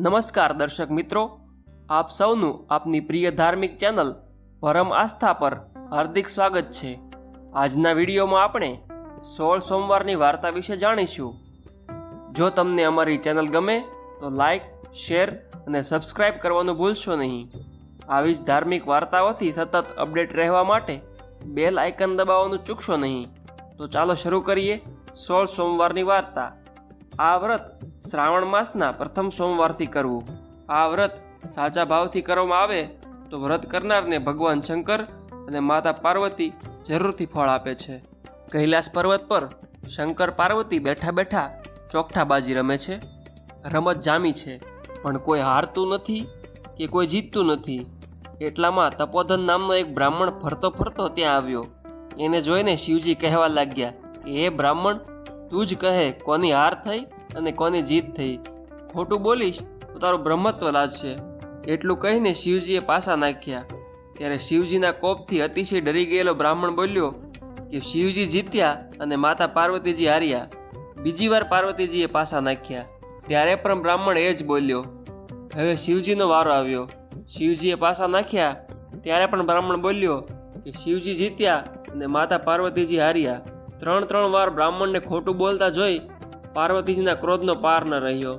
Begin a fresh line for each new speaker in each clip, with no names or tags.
નમસ્કાર દર્શક મિત્રો, આપ સૌનું આપની પ્રિય ધાર્મિક ચેનલ પરમ આસ્થા પર હાર્દિક સ્વાગત છે। આજના વિડીયોમાં આપણે 16 સોમવારની વાર્તા વિશે જાણીશું। જો તમને અમારી ચેનલ ગમે તો લાઈક, શેર અને સબસ્ક્રાઇબ કરવાનું ભૂલશો નહીં। આવી જ ધાર્મિક વાર્તાઓથી સતત અપડેટ રહેવા માટે બેલ આઇકન દબાવવાનું ચૂકશો નહીં। તો ચાલો શરૂ કરીએ 16 સોમવારની વાર્તા। આ વ્રત શ્રાવણ માસના પ્રથમ સોમવારથી કરવું। આ વ્રત સાચા ભાવથી કરવામાં આવે તો વ્રત કરનારને ભગવાન શંકર અને માતા પાર્વતી જરૂરથી ફળ આપે છે। કૈલાસ પર્વત પર શંકર પાર્વતી બેઠા બેઠા ચોકઠાબાજી રમે છે। રમત જામી છે, પણ કોઈ હારતું નથી કે કોઈ જીતતું નથી। એટલામાં તપોધન નામનો એક બ્રાહ્મણ ફરતો ફરતો ત્યાં આવ્યો। એને જોઈને શિવજી કહેવા લાગ્યા કે હે બ્રાહ્મણ, તું જ કહે કોની હાર થઈ અને કોની જીત થઈ। ખોટું બોલીશ તો તારું બ્રહ્મત્વ લાજશે। એટલું કહીને શિવજીએ પાસા નાખ્યા। ત્યારે શિવજીના કોપથી અતિશય ડરી ગયેલો બ્રાહ્મણ બોલ્યો કે શિવજી જીત્યા અને માતા પાર્વતીજી હાર્યા। બીજી વાર પાર્વતીજીએ પાસા નાખ્યા ત્યારે પણ બ્રાહ્મણ એ જ બોલ્યો। હવે શિવજીનો વારો આવ્યો। શિવજીએ પાસા નાખ્યા ત્યારે પણ બ્રાહ્મણ બોલ્યો કે શિવજી જીત્યા અને માતા પાર્વતીજી હાર્યા। ત્રણ વાર બ્રાહ્મણને ખોટું બોલતા જોઈ પાર્વતીજીના ક્રોધનો પાર ન રહ્યો।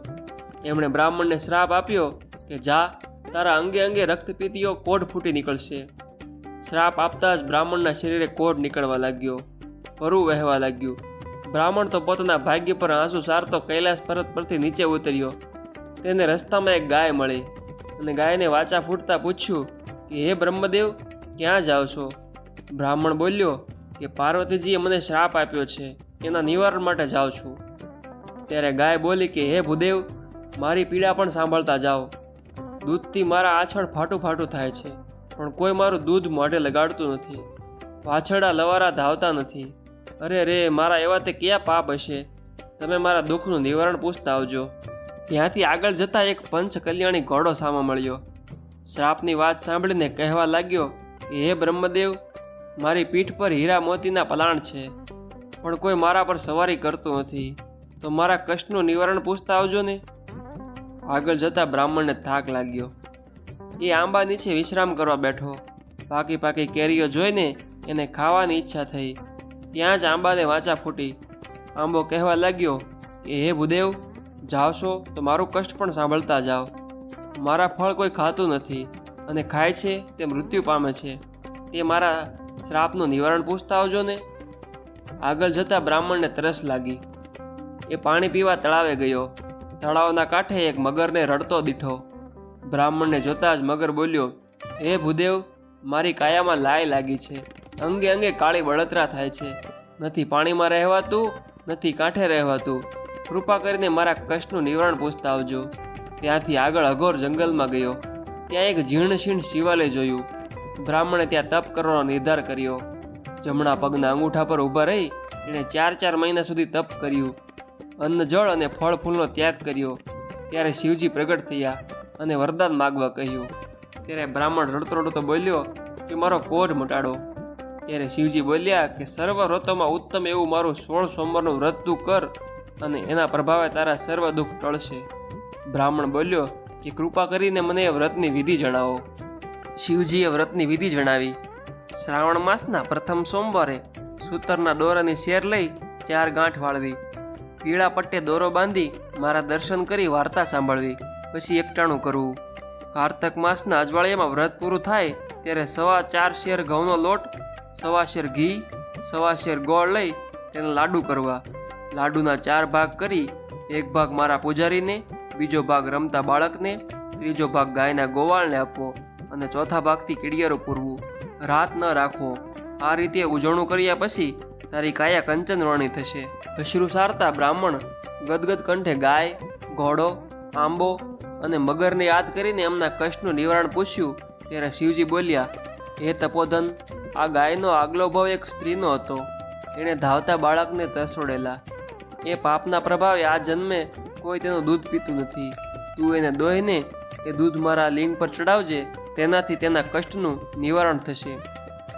એમણે બ્રાહ્મણને શ્રાપ આપ્યો કે જા, તારા અંગે અંગે રક્તપીતીઓ કોઢ ફૂટી નીકળશે। શ્રાપ આપતા જ બ્રાહ્મણના શરીરે કોઢ નીકળવા લાગ્યો, પરુ વહેવા લાગ્યું। બ્રાહ્મણ તો પોતાના ભાગ્ય પર આંસુ સારતો કૈલાસ પર્વત પરથી નીચે ઉતર્યો। તેને રસ્તામાં એક ગાય મળી અને ગાયને વાચા ફૂટતા પૂછ્યું કે હે બ્રહ્મદેવ, ક્યાં જાઓ છો? બ્રાહ્મણ બોલ્યો કે પાર્વતીજીએ મને શ્રાપ આપ્યો છે, એના નિવારણ માટે જાઉં છું। ત્યારે ગાય બોલી કે હે ભૂદેવ, મારી પીડા પણ સાંભળતા જાઓ। દૂધથી મારા આછળ ફાટું ફાટું થાય છે, પણ કોઈ મારું દૂધ મોઢે લગાડતું નથી। વાછરડા લવારા ધાવતા નથી। અરે રે, મારા એવા તે કયા પાપ હશે? તમે મારા દુઃખનું નિવારણ પૂછતા આવજો। ત્યાંથી આગળ જતાં એક પંચ કલ્યાણી ઘોડો સામે મળ્યો। શ્રાપની વાત સાંભળીને કહેવા લાગ્યો કે હે બ્રહ્મદેવ, મારી પીઠ પર હીરા મોતીના પલાણ છે, પણ કોઈ મારા પર સવારી કરતું નથી, તો મારા કષ્ટનું નિવારણ પૂછતા આવજો ને। આગળ જતાં બ્રાહ્મણને થાક લાગ્યો। એ આંબા નીચે વિશ્રામ કરવા બેઠો। પાકી પાકી કેરીઓ જોઈને એને ખાવાની ઈચ્છા થઈ। ત્યાં જ આંબાને વાંચા ફૂટી। આંબો કહેવા લાગ્યો કે હે ભૂદેવ, જાવશો તો મારું કષ્ટ પણ સાંભળતા જાઓ। મારા ફળ કોઈ ખાતું નથી અને ખાય છે તે મૃત્યુ પામે છે, તે મારા શ્રાપનું નિવારણ પૂછતા આવજો ને। આગળ જતાં બ્રાહ્મણને તરસ લાગી। એ પાણી પીવા તળાવે ગયો। તળાવના કાંઠે એક મગરને રડતો દીઠો। બ્રાહ્મણને જોતાં જ મગર બોલ્યો, હે ભૂદેવ, મારી કાયામાં લાય લાગી છે, અંગે અંગે કાળી બળતરા થાય છે, નથી પાણીમાં રહેવાતું, નથી કાંઠે રહેવાતું, કૃપા કરીને મારા કષ્ટનું નિવારણ પૂછતા આવજો। ત્યાંથી આગળ અઘોર જંગલમાં ગયો। ત્યાં એક જીર્ણશીર્ણ શિવાલય જોયું। બ્રાહ્મણે ત્યાં તપ કરવાનો નિર્ધાર કર્યો। જમણા પગના અંગૂઠા પર ઊભા રહી એણે 4 મહિના સુધી તપ કર્યું। અન્ન, જળ અને ફળ ફૂલનો ત્યાગ કર્યો। ત્યારે શિવજી પ્રગટ થયા અને વરદાન માગવા કહ્યું। ત્યારે બ્રાહ્મણ રડતો રડતો બોલ્યો કે મારો કોઢ મટાડો। ત્યારે શિવજી બોલ્યા કે સર્વ વ્રતોમાં ઉત્તમ એવું મારું 16 સોમવારનું વ્રત તું કર અને એના પ્રભાવે તારા સર્વ દુઃખ ટળશે। બ્રાહ્મણ બોલ્યો કે કૃપા કરીને મને એ વ્રતની વિધિ જણાવો। શિવજીએ વ્રતની વિધિ જણાવી। શ્રાવણ માસના પ્રથમ સોમવારે સૂતરના દોરાની શેર લઈ 4 ગાંઠ વાળવી, પીળા પટ્ટે દોરો બાંધી મારા દર્શન કરી વાર્તા સાંભળવી, પછી એકટાણું કરવું। કારતક માસના અજવાળિયામાં વ્રત પૂરું થાય ત્યારે 4.25 શેર ઘઉંનો લોટ, 1.25 શેર ઘી, 1.25 શેર ગોળ લઈ તેના લાડુ કરવા। લાડુના 4 ભાગ કરી, એક ભાગ મારા પૂજારીને, બીજો ભાગ રમતા બાળકને, ત્રીજો ભાગ ગાયના ગોવાળને આપવો અને ચોથા ભાગથી કીડિયારું પૂરવું। રાત ન રાખવો। આ રીતે ઉજવણું કર્યા પછી તારી કાયા કંચન વર્ણી થશે। અશ્રુ સારતા બ્રાહ્મણ ગદગદ કંઠે ગાય, ઘોડો, આંબો અને મગરને યાદ કરીને એમના કષ્ટનું નિવારણ પૂછ્યું। ત્યારે શિવજી બોલ્યા, હે તપોધન, આ ગાયનો આગલો ભાવ એક સ્ત્રીનો હતો, એણે ધાવતા બાળકને તરસોડેલા। એ પાપના પ્રભાવે આ જન્મે કોઈ તેનું દૂધ પીતું નથી। તું એને દોહીને એ દૂધ મારા લિંગ પર ચડાવજે, તેનાથી તેના કષ્ટનું નિવારણ થશે।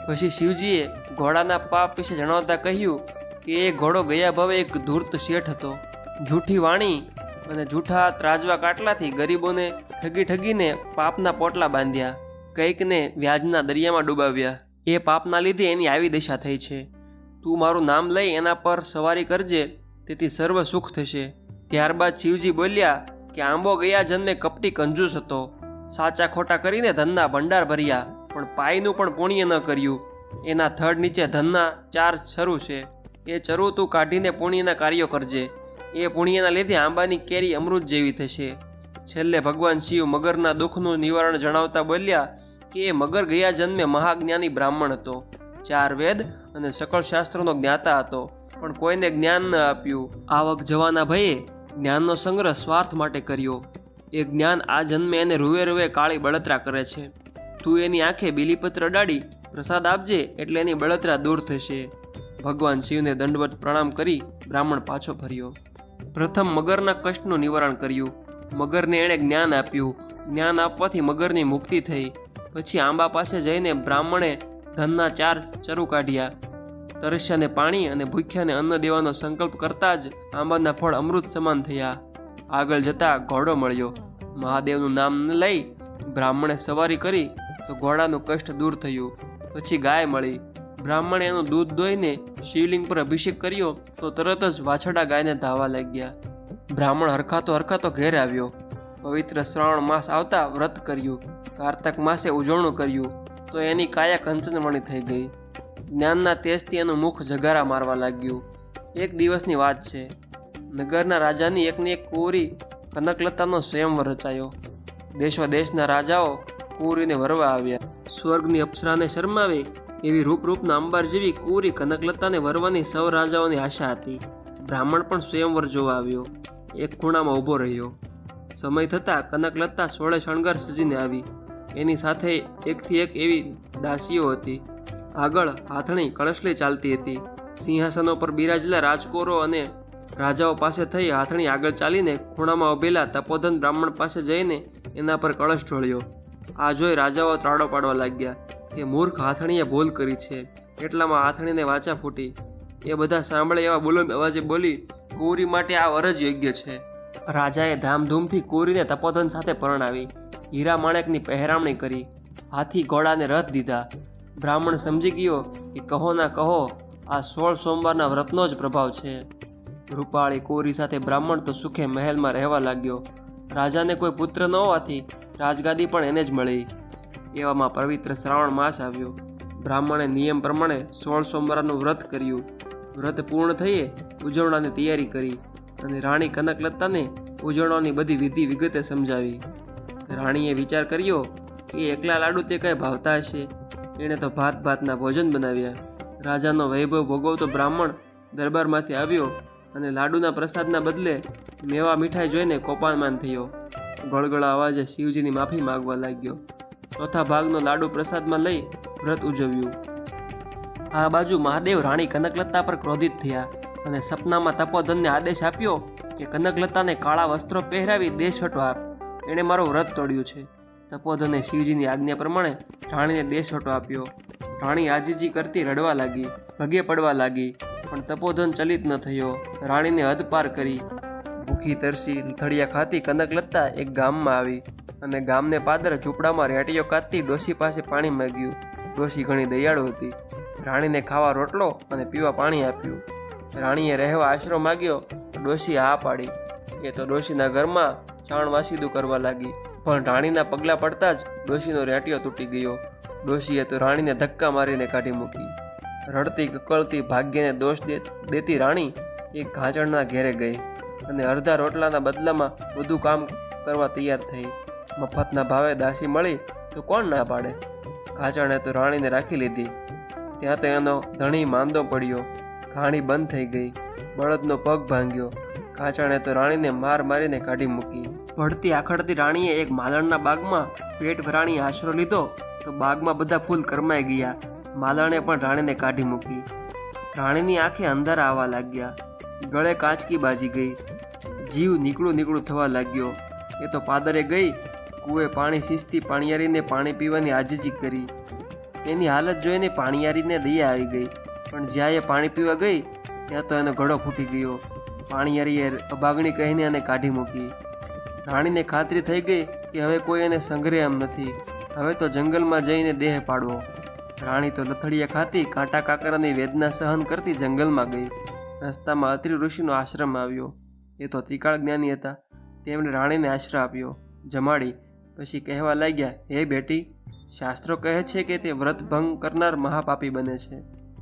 પછી શિવજીએ ઘોડાના પાપ વિશે જણાવતા કહ્યું કે એ ઘોડો ગયા ભાવે એક ધૂર્ત શેઠ હતો। જૂઠી વાણી અને જૂઠા ત્રાજવા કાટલાથી ગરીબોને ઠગીને પાપના પોટલા બાંધ્યા, કંઈકને વ્યાજના દરિયામાં ડૂબાવ્યા. એ પાપના લીધે એની આવી દશા થઈ છે. તું મારું નામ લઈ એના પર સવારી કરજે, તેથી સર્વ સુખ થશે. ત્યારબાદ શિવજી બોલ્યા કે આંબો ગયા જન્મે કપટી કંજૂસ હતો. સાચા ખોટા કરીને ધનના ભંડાર ભર્યા, પણ પાયનું પણ પુણ્ય ન કર્યું. એના થડ નીચે ધનના 4 ચરુ છે. એ ચરુ તું કાઢીને પુણ્યના કાર્યો કરજે. એ પુણ્યના લીધે આંબાની કેરી અમૃત જેવી થશે. છેલ્લે ભગવાન શિવ મગરના દુઃખનું નિવારણ જણાવતા બોલ્યા કે એ મગર ગયા જન્મે મહાજ્ઞાની બ્રાહ્મણ હતો. 4 વેદ અને સકળ શાસ્ત્રોનો જ્ઞાતા હતો, પણ કોઈને જ્ઞાન ન આપ્યું. આવક જવાના ભયે જ્ઞાનનો સંગ્રહ સ્વાર્થ માટે કર્યો. એ જ્ઞાન આ જન્મે એને રૂવે કાળી બળતરા કરે છે. તું એની આંખે બીલીપત્ર અડાડી પ્રસાદ આપજે, એટલે એની બળતરા દૂર થશે. ભગવાન શિવને દંડવત પ્રણામ કરી બ્રાહ્મણ પાછો ફર્યો. પ્રથમ મગરના કષ્ટનું નિવારણ કર્યું. મગરને એણે જ્ઞાન આપ્યું. જ્ઞાન આપવાથી મગરની મુક્તિ થઈ. પછી આંબા પાસે જઈને બ્રાહ્મણે ધનના 4 ચરુ કાઢ્યા. તરસ્યાને પાણી અને ભૂખ્યાને અન્ન દેવાનો સંકલ્પ કરતા જ આંબાના ફળ અમૃત સમાન થયા. આગળ જતા ઘોડો મળ્યો. મહાદેવનું નામ લઈ બ્રાહ્મણે સવારી કરી તો ઘોડાનું કષ્ટ દૂર થયું. પછી ગાય મળી. બ્રાહ્મણે એનું દૂધ દોઈને શિવલિંગ પર અભિષેક કર્યો તો તરત જ વાછડા ગાયને ધાવા લાગ્યા. બ્રાહ્મણ હરખાતો ઘેર આવ્યો. પવિત્ર શ્રાવણ માસ આવતા વ્રત કર્યું. કારતક માસે ઉજવણું કર્યું તો એની કાયા કંચનમણી થઈ ગઈ. જ્ઞાનના તેજથી એનું મુખ જગારા મારવા લાગ્યું. એક દિવસની વાત છે. નગરના રાજાની એકની એક કુંવરી કનકલતાનો સ્વયંવર રચાયો. દેશો દેશના રાજાઓ કુંવરીને વરવા આવ્યા. સ્વર્ગની અપ્સરાને શરમાવે એવી રૂપના અંબાર જેવી કુંવરી કનકલતાને વરવાની સૌ રાજાઓની આશા હતી. બ્રાહ્મણ પણ સ્વયંવર જોવા આવ્યો. એક ખૂણામાં ઊભો રહ્યો. સમય થતાં કનકલતા 16 શણગાર સજીને આવી. એની સાથે એકથી એક એવી દાસીઓ હતી. આગળ હાથણી કળશલી ચાલતી હતી. સિંહાસનો પર બિરાજેલા રાજકુંવરો અને રાજાઓ પાસે થઈ હાથણી આગળ ચાલીને ખૂણામાં ઉભેલા તપોધન બ્રાહ્મણ પાસે જઈને એના પર કળશ ઢોળ્યો. આ જોઈ રાજાઓ ત્રાડો પાડવા લાગ્યા કે મૂર્ખ હાથણીએ ભૂલ કરી છે. એટલામાં હાથણીને વાચા ફૂટી. એ બધા સાંભળે એવા બુલંદ અવાજે બોલી, કુંવરી માટે આ વર જ યોગ્ય છે. રાજાએ ધામધૂમથી કુંવરીને તપોધન સાથે પરણાવી. હીરા માણેકની પહેરામણી કરી. હાથી ઘોડાને રથ દીધા. બ્રાહ્મણ સમજી ગયો કે કહો ના કહો આ 16 સોમવારના વ્રતનો જ પ્રભાવ છે. રૂપાળી કુંવરી સાથે બ્રાહ્મણ તો સુખે મહેલમાં રહેવા લાગ્યો. રાજાને કોઈ પુત્ર ન હોવાથી રાજગાદી પણ એને જ મળી. એવામાં પવિત્ર શ્રાવણ માસ આવ્યો. બ્રાહ્મણે નિયમ પ્રમાણે 16 સોમવારનું વ્રત કર્યું. વ્રત પૂર્ણ થઈએ ઉજવણાની તૈયારી કરી અને રાણી કનકલતાને ઉજવણાની બધી વિધિ વિગતે સમજાવી. રાણીએ વિચાર કર્યો કે એકલા લાડુ તે કંઈ ભાવતા હશે. એણે તો ભાતના ભોજન બનાવ્યા. રાજાનો વૈભવ ભોગવતો બ્રાહ્મણ દરબારમાંથી આવ્યો અને લાડુના પ્રસાદના બદલે મેવા મીઠાઈ જોઈને કોપાયમાન થયો. ગળગળા અવાજે શિવજીની માફી માંગવા લાગ્યો. ચોથા ભાગનો લાડુ પ્રસાદમાં લઈ વ્રત ઉજવ્યું. આ બાજુ મહાદેવ રાણી કનકલતા પર ક્રોધિત થયા અને સપનામાં તપોધનને આદેશ આપ્યો કે કનકલતાને કાળા વસ્ત્રો પહેરાવી દેશવટો આપ. એણે મારું વ્રત તોડ્યું છે. તપોધને શિવજીની આજ્ઞા પ્રમાણે રાણીને દેશવટો આપ્યો. રાણી આજીજી કરતી રડવા લાગી, ભગે પડવા લાગી, પણ તપોધન ચલિત ન થયો. રાણીને હદ પાર કરી. ભૂખી તરસી થળિયા ખાતી કનકલતા એક ગામમાં આવી અને ગામને પાદર ઝૂંપડામાં રેટીઓ કાઢતી ડોશી પાસે પાણી માંગ્યું. ડોશી ઘણી દયાળુ હતી. રાણીને ખાવા રોટલો અને પીવા પાણી આપ્યું. રાણીએ રહેવા આશરો માગ્યો તો ડોશી હા પાડી. એ તો ડોશીના ઘરમાં ચાણ વાસીદું કરવા લાગી. પણ રાણીના પગલાં પડતા જ ડોશીનો રેટીઓ તૂટી ગયો. ડોશીએ તો રાણીને ધક્કા મારીને કાઢી મૂકી. રડતી કકળતી ભાગ્યને દોષ દેતી રાણી એક ઘાંચણના ઘેરે ગઈ અને અડધા રોટલાના બદલામાં બધું કામ કરવા તૈયાર થઈ. મફતના ભાવે દાસી મળી તો કોણ ના પાડે. ઘાંચણે તો રાણીને રાખી લીધી. ત્યાં તો એનો ધણી માંદો પડ્યો. ઘાણી બંધ થઈ ગઈ. બળદનો પગ ભાંગ્યો. ઘાંચણે તો રાણીને મારીને કાઢી મૂકી. ભળતી આખડતી રાણીએ એક માલણના બાગમાં પેટ ભરાણી આશરો લીધો તો બાગમાં બધા ફૂલ કરમાઈ ગયા. માલણે પણ રાણીને કાઢી મૂકી. રાણીની આંખે અંધારા આવવા લાગ્યા. ગળે કાચકી બાજી ગઈ. જીવ નીકળું થવા લાગ્યો. એ તો પાદરે ગઈ. કૂએ પાણી સીંચતી પાણીયારીને પાણી પીવાની આજીજી કરી. એની હાલત જોઈને પાણીયારીને દયા આવી ગઈ. પણ જ્યાં એ પાણી પીવા ગઈ ત્યાં તો એનો ગળો ફૂટી ગયો. પાણીયારીએ અભાગણી કહીને એને કાઢી મૂકી. રાણીને ખાતરી થઈ ગઈ કે હવે કોઈ એને સંઘરે એમ નથી. હવે તો જંગલમાં જઈને દેહ પાડવો. રાણી તો લથડિયા ખાતી કાંટા કાકરાની વેદના સહન કરતી જંગલમાં ગઈ. રસ્તામાં અત્રિ ઋષિનો આશ્રમ આવ્યો. એ તો ત્રિકાળ જ્ઞાની હતા. તેમણે રાણીને આશ્રય આપ્યો, જમાડી. પછી કહેવા લાગ્યા, હે બેટી, શાસ્ત્રો કહે છે કે તે વ્રત ભંગ કરનાર મહાપાપી બને છે.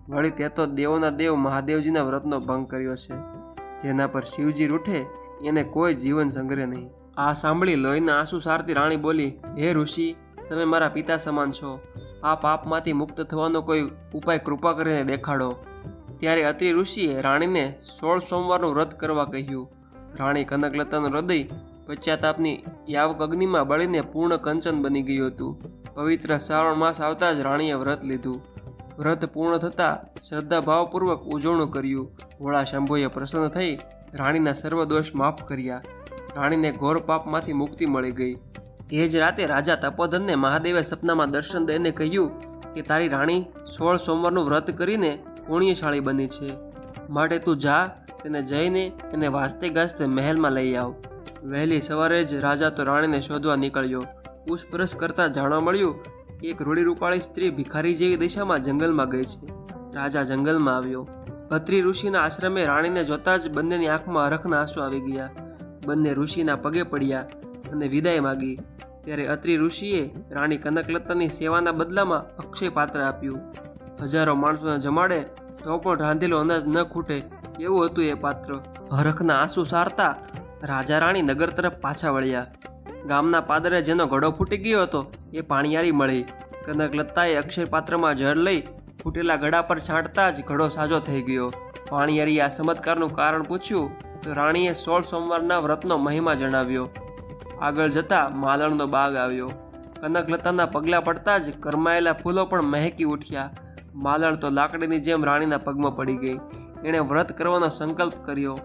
વળી તે તો દેવોના દેવ મહાદેવજીના વ્રતનો ભંગ કર્યો છે. જેના પર શિવજી રૂઠે એને કોઈ જીવન સંઘરે નહીં. આ સાંભળી લોહીના આંસુ સારતી રાણી બોલી, હે ઋષિ, તમે મારા પિતા સમાન છો. આ પાપમાંથી મુક્ત થવાનો કોઈ ઉપાય કૃપા કરીને દેખાડો. ત્યારે અત્રિ ઋષિએ રાણીને 16 સોમવારનું વ્રત કરવા કહ્યું. રાણી કનકલતાનું હૃદય પશ્ચાતાપની યાવક અગ્નિમાં બળીને પૂર્ણ કંચન બની ગયું હતું. પવિત્ર શ્રાવણ માસ આવતા જ રાણીએ વ્રત લીધું. વ્રત પૂર્ણ થતાં શ્રદ્ધાભાવપૂર્વક ઉજવણું કર્યું. ભોળા શંભુએ પ્રસન્ન થઈ રાણીના સર્વ દોષ માફ કર્યા. રાણીને ઘોર પાપમાંથી મુક્તિ મળી ગઈ. એ જ રાતે રાજા તપોધનને મહાદેવે સપનામાં દર્શન દઈને કહ્યું કે તારી રાણી 16 સોમવારનું વ્રત કરીને પુણ્યશાળી બની છે. માટે તું જા, તેને જઈને એને વાસ્તે ગાસ્તે મહેલમાં લઈ આવ. વહેલી સવારે જ રાજા તો રાણીને શોધવા નીકળ્યો. પૂછપરછ કરતાં જાણવા મળ્યું કે એક રૂડીરૂપાળી સ્ત્રી ભિખારી જેવી દિશામાં જંગલમાં ગઈ છે. રાજા જંગલમાં આવ્યો. અત્રિ ઋષિના આશ્રમે રાણીને જોતા જ બંનેની આંખમાં હરખના આંસુ આવી ગયા. બંને ઋષિના પગે પડ્યા અને વિદાય માગી. ત્યારે અત્રિ ઋષિએ રાણી કનકલતાની સેવાના બદલામાં અક્ષય પાત્ર આપ્યું. હજારો માણસોને જમાડે તો પણ રાંધેલો અનાજ ન ખૂટે એવું હતું એ પાત્ર. હરખના આંસુ સારતા રાજા રાણી નગર તરફ પાછા વળ્યા. ગામના પાદરે જેનો ઘડો ફૂટી ગયો હતો એ પાણીયારી મળી. કનકલતાએ અક્ષય પાત્રમાં જળ લઈ ફૂટેલા ઘડા પર છાંટતા જ ઘડો સાજો થઈ ગયો. પાણીયારીએ આ ચમત્કારનું કારણ પૂછ્યું તો રાણીએ 16 સોમવારના વ્રતનો મહિમા જણાવ્યો. આગળ જતા માલણનો બાગ આવ્યો. કનકલતાના પગલાં પડતા જ કરમાયેલા ફૂલો પણ મહેકી ઉઠ્યા. માલણ તો લાકડીની જેમ રાણીના પગમાં પડી ગઈ. એણે વ્રત કરવાનો સંકલ્પ કર્યો.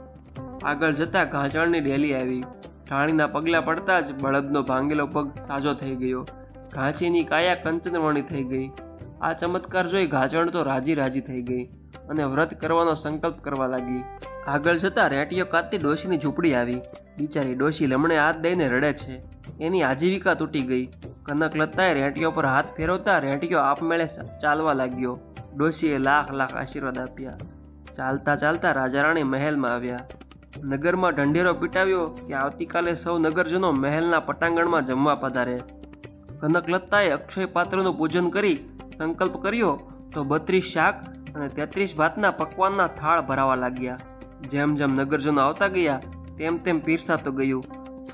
આગળ જતાં ઘાંચણની ડેલી આવી. રાણીના પગલાં પડતા જ બળદનો ભાંગેલો પગ સાજો થઈ ગયો. ઘાંચીની કાયા કંચનવણી થઈ ગઈ. આ ચમત્કાર જોઈ ઘાંચણ તો રાજી થઈ ગઈ અને વ્રત કરવાનો સંકલ્પ કરવા લાગી. આગળ જતાં રેટીઓ કાતતી ડોશીની ઝૂંપડી આવી. બિચારી ડોશી લમણે હાથ દઈને રડે છે. એની આજીવિકા તૂટી ગઈ. કનકલતાએ રેટીઓ પર હાથ ફેરવતા રેટીઓ આપમેળે ચાલવા લાગ્યો. ડોશીએ લાખ આશીર્વાદ આપ્યા. ચાલતા ચાલતા રાજા રાણી મહેલમાં આવ્યા. નગરમાં ઢંઢેરો પીટાવ્યો કે આવતીકાલે સૌ નગરજનો મહેલના પટાંગણમાં જમવા પધારે. કનકલતાએ અક્ષય પાત્રનું પૂજન કરી સંકલ્પ કર્યો તો 32 શાક અને 33 ભાતના પકવાનના થાળ ભરાવા લાગ્યા. જેમ જેમ નગરજનો આવતા ગયા તેમ તેમ પીરસાતું ગયું.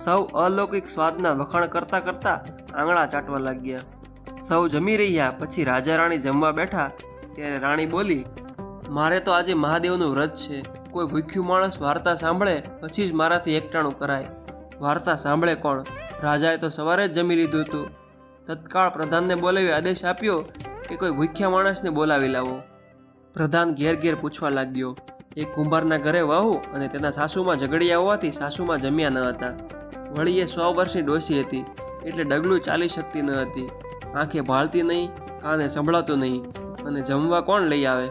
સૌ અલૌકિક સ્વાદના વખાણ કરતાં આંગળા ચાટવા લાગ્યા. સૌ જમી રહ્યા પછી રાજા રાણી જમવા બેઠા ત્યારે રાણી બોલી, મારે તો આજે મહાદેવનું વ્રત છે. કોઈ ભૂખ્યું માણસ વાર્તા સાંભળે પછી જ મારાથી એકટાણું કરાય. વાર્તા સાંભળે કોણ? રાજાએ તો સવારે જ જમી લીધું હતું. તત્કાળ પ્રધાનને બોલાવી આદેશ આપ્યો કે કોઈ ભૂખ્યા માણસને બોલાવી લાવો. પ્રધાન ઘેર પૂછવા લાગ્યો. એક કુંભારના ઘરે વહુ અને તેના સાસુમાં ઝઘડિયા હોવાથી સાસુમાં જમ્યા ન હતા. વળી એ 100 વર્ષની ડોશી હતી એટલે ડગલું ચાલી શકતી ન હતી. આંખે ભાળતી નહીં, કાને સંભળાતું નહીં અને જમવા કોણ લઈ આવે?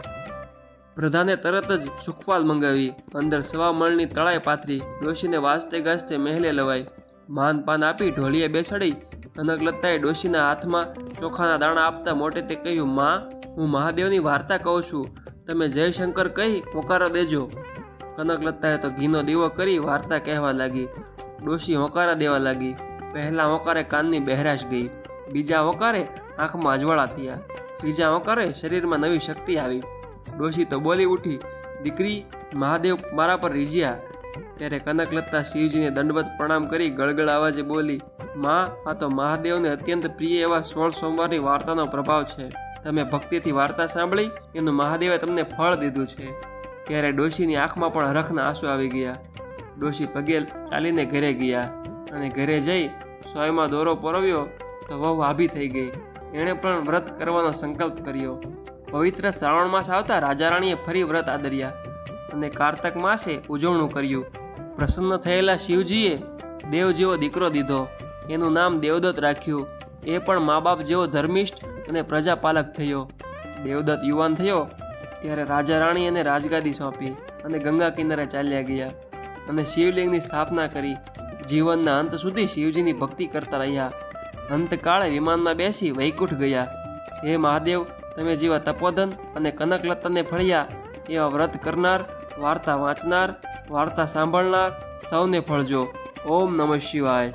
પ્રધાને તરત જ સુખપાલ મંગાવી અંદર 1.25 મણની તળાઈ પાથરી ડોશીને વાસ્તે ગાસ્તે મહેલે લવાઈ. માન પાન આપી ઢોલીએ બેસાડી કનકલતાએ ડોશીના હાથમાં ચોખાના દાણા આપતા મોટે તે કહ્યું, માં, હું મહાદેવની વાર્તા કહું છું, તમે જયશંકર કહી હોકારો દેજો. કનકલતાએ તો ઘીનો દીવો કરી વાર્તા કહેવા લાગી. ડોશી હોકારા દેવા લાગી. પહેલા હોકારે કાનની બહેરાશ ગઈ. બીજા હોકારે આંખમાં અજવાળા થયા. ત્રીજા હોકારે શરીરમાં નવી શક્તિ આવી. ડોશી તો બોલી ઉઠી, દીકરી, મહાદેવ મારા પર રીઝ્યા. ત્યારે કનકલતા શિવજીને દંડવત પ્રણામ કરી ગળગળ અવાજે બોલી, માં, આ તો મહાદેવને અત્યંત પ્રિય એવા 16 સોમવારની વાર્તાનો પ્રભાવ છે. તમે ભક્તિથી વાર્તા સાંભળી એનું મહાદેવે તમને ફળ દીધું છે. ત્યારે ડોશીની આંખમાં પણ હરખના આંસુ આવી ગયા. ડોશી પગે ચાલીને ઘરે ગયા અને ઘરે જઈ સોયમાં દોરો પરોવ્યો તો વહુ આભી થઈ ગઈ. એણે પણ વ્રત કરવાનો સંકલ્પ કર્યો. પવિત્ર શ્રાવણ માસ આવતા રાજા રાણીએ ફરી વ્રત આદર્યા અને કારતક માસે ઉજવણું કર્યું. પ્રસન્ન થયેલા શિવજીએ દેવ જેવો દીકરો દીધો. એનું નામ દેવદત્ત રાખ્યું. એ પણ મા બાપ જેવો ધર્મિષ્ઠ અને પ્રજાપાલક થયો. દેવદત્ત યુવાન થયો ત્યારે રાજા રાણી એને રાજગાદી સોંપી. અને ગંગા કિનારે ચાલ્યા ગયા અને શિવલિંગની સ્થાપના કરી. જીવનના અંત સુધી શિવજીની ભક્તિ કરતા રહ્યા. અંતકાળે વિમાનમાં બેસી વૈકુંઠ ગયા. હે મહાદેવ, તમે જેવા તપોધન અને કનકલતાને ફળ્યા એવા વ્રત કરનાર, વાર્તા વાંચનાર, વાર્તા સાંભળનાર સૌને ફળજો. ઓમ નમઃ શિવાય.